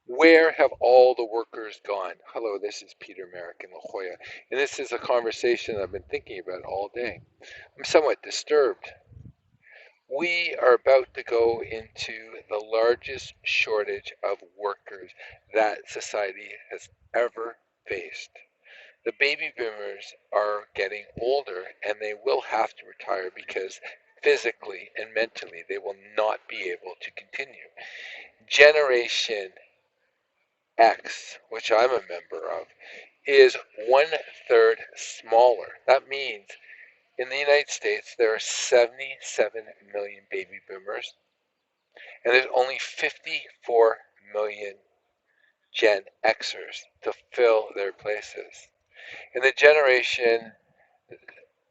Where have all the workers gone? Hello, this is Peter Merrick in La Jolla, and this is a conversation I've been thinking about all day. I'm somewhat disturbed. We are about to go into the largest shortage of workers that society has ever faced. The baby boomers are getting older and they will have to retire because physically and mentally they will not be able to continue. Generation X, which I'm a member of, is 1/3 smaller. That means in the United States there are 77 million baby boomers and there's only 54 million Gen Xers to fill their places. And the generation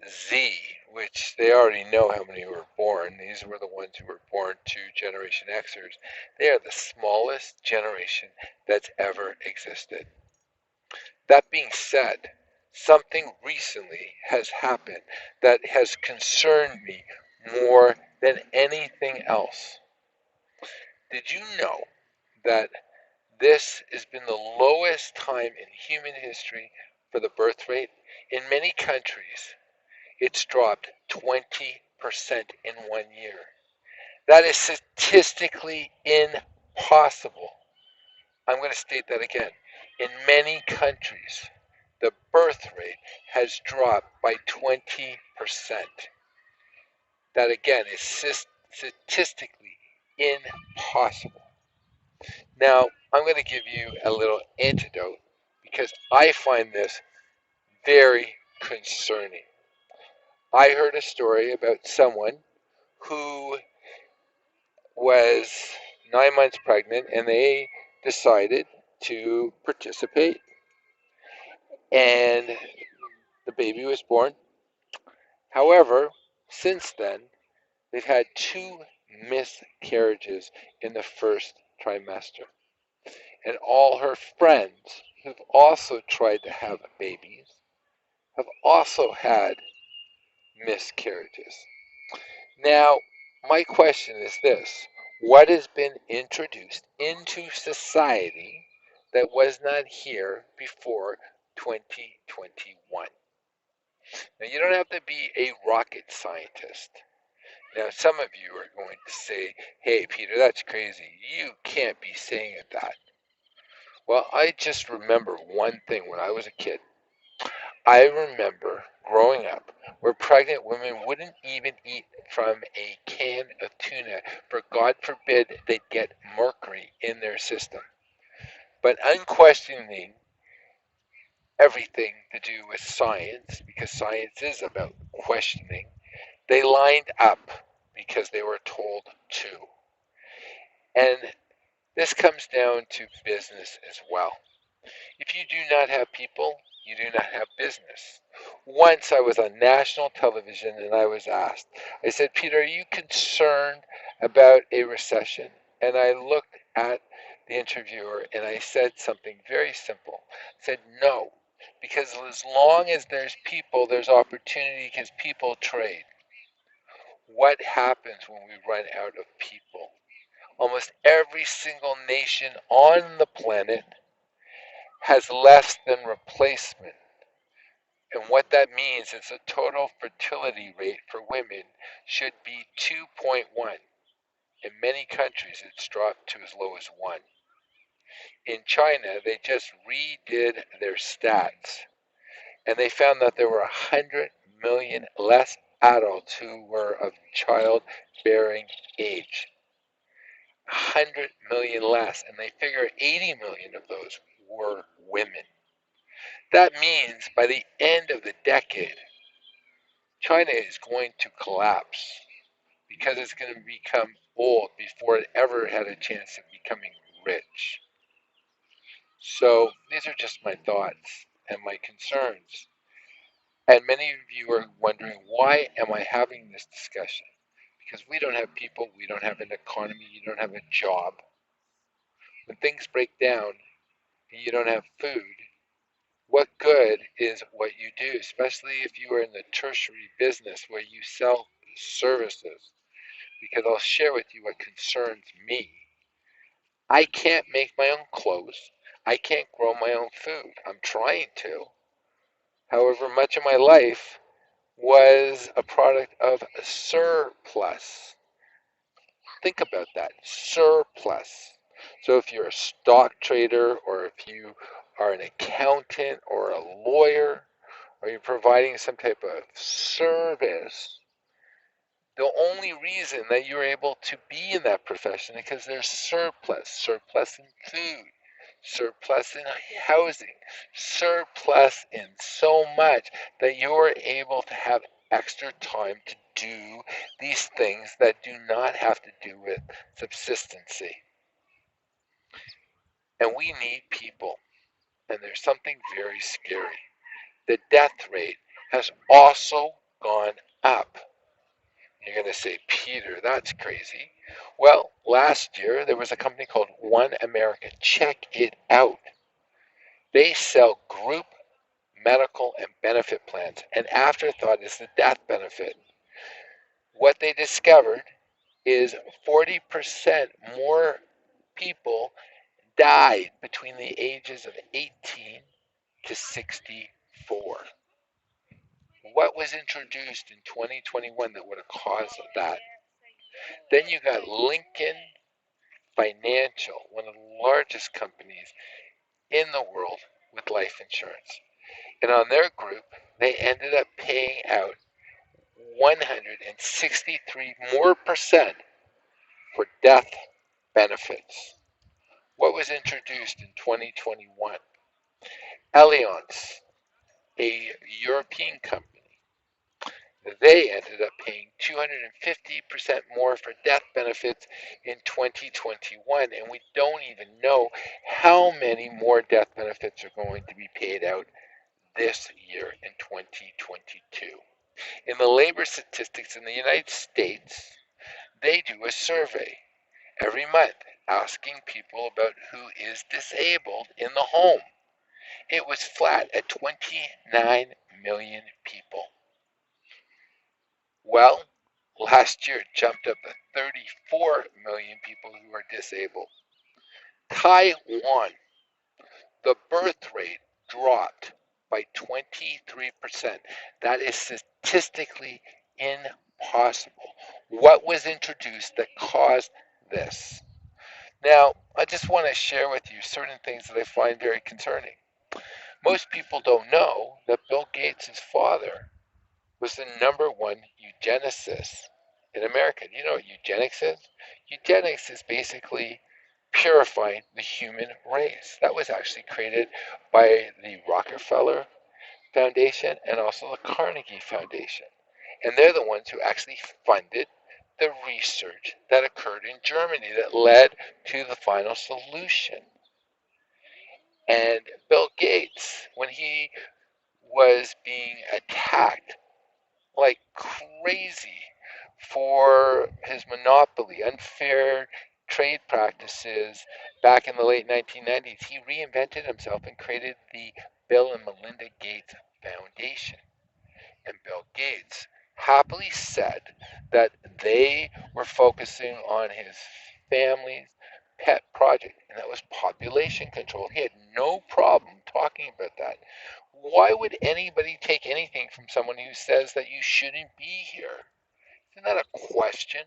Z, which they already know how many were born, these were the ones who were born to Generation Xers, they are the smallest generation that's ever existed. That being said, something recently has happened that has concerned me more than anything else. Did you know that this has been the lowest time in human history for the birth rate? In many countries, it's dropped 20% in 1 year. That is statistically impossible. I'm going to state that again. In many countries, the birth rate has dropped by 20%. That again is statistically impossible. Now, I'm going to give you a little antidote because I find this very concerning. I heard a story about someone who was 9 months pregnant and they decided to participate, and the baby was born. However, since then, they've had two miscarriages in the first trimester. And all her friends who've also tried to have babies have also had miscarriages. Now, my question is this: what has been introduced into society that was not here before 2021? Now, you don't have to be a rocket scientist. Now, some of you are going to say, hey, Peter, that's crazy. You can't be saying that. Well, I just remember one thing when I was a kid. I remember growing up where pregnant women wouldn't even eat from a can of tuna, for God forbid they'd get mercury in their system. But unquestioning everything to do with science, because science is about questioning, they lined up because they were told to. And this comes down to business as well. If you do not have people, you do not have business. Once I was on national television and I was asked, I said, Peter, are you concerned about a recession? And I looked at the interviewer and I said something very simple. I said, no, because as long as there's people, there's opportunity because people trade. What happens when we run out of people? Almost every single nation on the planet has less than replacement. And what that means is the total fertility rate for women should be 2.1. In many countries, it's dropped to as low as 1. In China, they just redid their stats, and they found that there were 100 million less adults who were of childbearing age. 100 million less, and they figure 80 million of those were women. That means by the end of the decade, China is going to collapse because it's going to become old before it ever had a chance of becoming rich. So these are just my thoughts and my concerns. And many of you are wondering, why am I having this discussion? Because we don't have people, we don't have an economy, you don't have a job. When things break down and you don't have food, what good is what you do, especially if you are in the tertiary business where you sell services? Because I'll share with you what concerns me. I can't make my own clothes. I can't grow my own food. I'm trying to. However, much of my life was a product of surplus. Think about that, surplus. So if you're a stock trader, or if you are an accountant or a lawyer, or you're providing some type of service, the only reason that you're able to be in that profession is because there's surplus in food, surplus in housing, surplus in so much that you're able to have extra time to do these things that do not have to do with subsistency. And we need people. And there's something very scary. The death rate has also gone up. You're going to say, Peter, that's crazy. Well, last year there was a company called One America. Check it out. They sell group medical and benefit plans. An afterthought is the death benefit. What they discovered is 40% more people died between the ages of 18 to 64. What was introduced in 2021 that would have caused that? Then you got Lincoln Financial, one of the largest companies in the world with life insurance. And on their group, they ended up paying out 163 more percent for death benefits. What was introduced in 2021? Allianz, a European company, they ended up paying 250% more for death benefits in 2021, and we don't even know how many more death benefits are going to be paid out this year in 2022. In the labor statistics in the United States, they do a survey every month asking people about who is disabled in the home. It was flat at 29 million people. Well, last year it jumped up to 34 million people who are disabled. Taiwan, the birth rate dropped by 23%. That is statistically impossible. What was introduced that caused this? Now, I just want to share with you certain things that I find very concerning. Most people don't know that Bill Gates' father was the number one eugenicist in America. Do you know what eugenics is? Eugenics is basically purifying the human race. That was actually created by the Rockefeller Foundation and also the Carnegie Foundation. And they're the ones who actually funded the research that occurred in Germany that led to the final solution. And Bill Gates, when he was being attacked like crazy for his monopoly, unfair trade practices back in the late 1990s, he reinvented himself and created the Bill and Melinda Gates Foundation. And Bill Gates happily said that they were focusing on his family's pet project, and that was population control. He had no problem talking about that. Why would anybody take anything from someone who says that you shouldn't be here? Isn't that a question?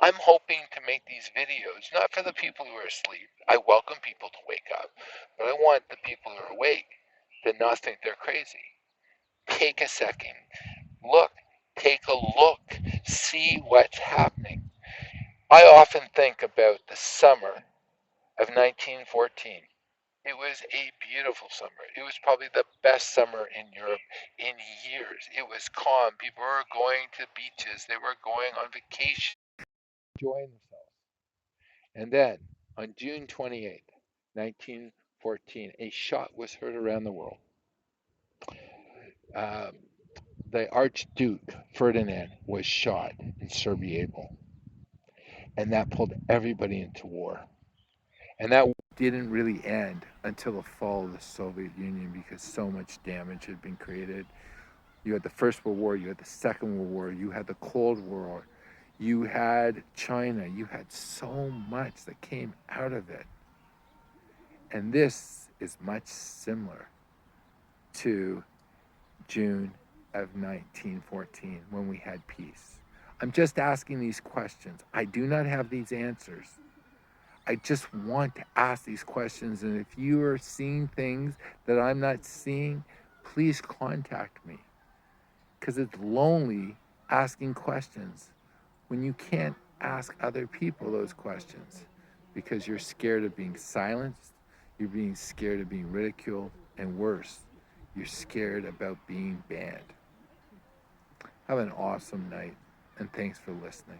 I'm hoping to make these videos not for the people who are asleep. I welcome people to wake up, but I want the people who are awake to not think they're crazy. Take a second, look, take a look, see what's happening. I often think about the summer of 1914. It was a beautiful summer. It was probably the best summer in Europe in years. It was calm. People were going to beaches. They were going on vacation, enjoying themselves. And then on June 28th, 1914, a shot was heard around the world. Um, the Archduke Ferdinand was shot in Sarajevo, and that pulled everybody into war. And that didn't really end until the fall of the Soviet Union because so much damage had been created. You had the First World War, you had the Second World War, you had the Cold War, You had China. You had so much that came out of it. And this is much similar to June of 1914 when we had peace. I'm just asking these questions. I do not have these answers. I just want to ask these questions. And if you are seeing things that I'm not seeing, please contact me. Because it's lonely asking questions when you can't ask other people those questions because you're scared of being silenced, you're being scared of being ridiculed, and worse, you're scared about being banned. Have an awesome night, and thanks for listening.